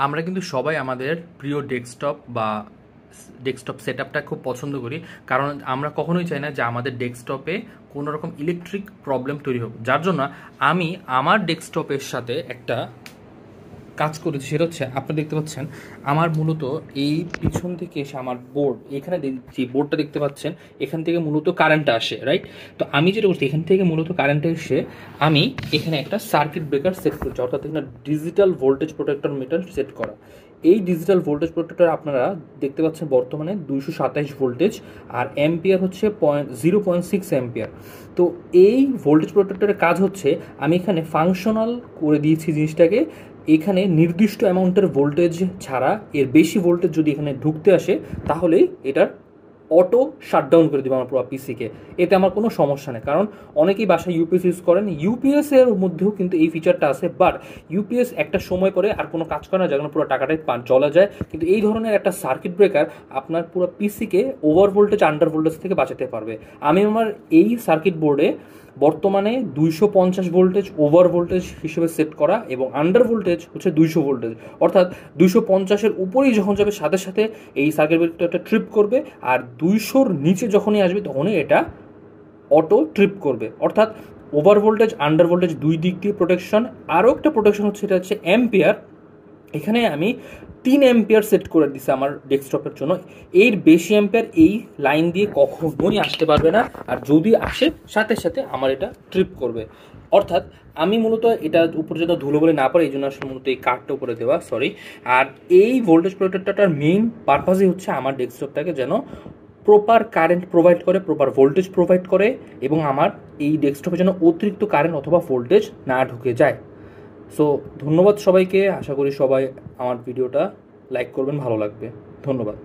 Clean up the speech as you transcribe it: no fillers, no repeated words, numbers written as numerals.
আমরা কিন্তু সবাই আমাদের প্রিয় ডেস্কটপ বা ডেস্কটপ সেটআপটা খুব পছন্দ করি, কারণ আমরা কখনোই চাই না যে আমাদের ডেস্কটপে কোনো রকম ইলেকট্রিক প্রবলেম তৈরি হোক। যার জন্য আমি আমার ডেস্কটপের সাথে একটা কাজ করেছি, সেটা হচ্ছে আপনি দেখতে পাচ্ছেন আমার মূলত এই পিছন থেকে এসে আমার বোর্ড, এখানে যে বোর্ডটা দেখতে পাচ্ছেন এখান থেকে মূলত কারেন্টটা আসে, রাইট? তো আমি যেটা করছি, এখান থেকে মূলত কারেন্টটা এসে আমি এখানে একটা সার্কিট ব্রেকার সেট করছি, অর্থাৎ এখানে digital voltage protector metre set করা। এই ডিজিটাল ভোল্টেজ প্রোটেক্টর আপনারা দেখতে পাচ্ছেন বর্তমানে 227 ভোল্টেজ, আর অ্যাম্পিয়ার হচ্ছে 0.6 অ্যাম্পিয়ার। তো এই ভোল্টেজ প্রোটেক্টরের কাজ হচ্ছে, আমি এখানে ফাংশনাল করে দিয়েছি জিনিসটাকে। এখানে নির্দিষ্ট অ্যামাউন্টের ভোল্টেজ ছাড়া এর বেশি ভোল্টেজ যদি এখানে ঢুকতে আসে, তাহলেই এটার অটো শাটডাউন করে দেবে আমার পুরো পিসিকে। এতে আমার কোনো সমস্যা নেই, কারণ অনেকেই বাসায় ইউপিএস ইউজ করেন, ইউপিএস এর মধ্যেও কিন্তু এই ফিচারটা আছে, বাট ইউপিএস একটা সময় পরে আর কোনো কাজ করে না, যখন পুরো টাকাটাই জ্বলা যায়। কিন্তু এই ধরনের একটা সার্কিট ব্রেকার আপনার পুরো পিসিকে ওভার ভোল্টেজ আন্ডার ভোল্টেজ থেকে বাঁচাতে পারবে। আমি আমার এই সার্কিট বোর্ডে বর্তমানে 250 ভোল্টেজ ওভার ভোল্টেজ হিসেবে সেট করা, এবং আন্ডার ভোল্টেজ হচ্ছে 200 ভোল্টেজ, অর্থাৎ 250-এর উপরেই যখন যাবে সাথে সাথে এই সার্কিট ব্রেকারটা ট্রিপ করবে, আর 200-র নিচে যখনই আসবে তখনই এটা অটো ট্রিপ করবে। অর্থাৎ ওভার ভোল্টেজ আন্ডার ভোল্টেজ দুই দিক দিয়ে প্রোটেকশন। আরও একটা প্রোটেকশন হচ্ছে, এটা হচ্ছে অ্যাম্পিয়ার। এখানে আমি 3 অ্যাম্পিয়ার সেট করে দিচ্ছি আমার ডেস্কটপের জন্য। এর বেশি অ্যাম্পিয়ার এই লাইন দিয়ে কখনোই আসতে পারবে না, আর যদি আসে সাথে সাথে আমার এটা ট্রিপ করবে। অর্থাৎ আমি মূলত এটা উপরে যেন ধুলো বলে না পারে, এই জন্য আসলে মূলত এই কার্ডটা উপরে দেওয়া, সরি। আর এই ভোল্টেজ প্রোটেক্টরটার মেইন পারপাসই হচ্ছে আমার ডেস্কটপটাকে যেন প্রপার কারেন্ট প্রোভাইড করে, প্রপার ভোল্টেজ প্রোভাইড করে, এবং আমার এই ডেস্কটপে যেন অতিরিক্ত কারেন্ট অথবা ভোল্টেজ না ঢুকে যায়। সো ধন্যবাদ সবাইকে, আশা করি সবাই আমার ভিডিওটা লাইক করবেন, ভালো লাগবে। ধন্যবাদ।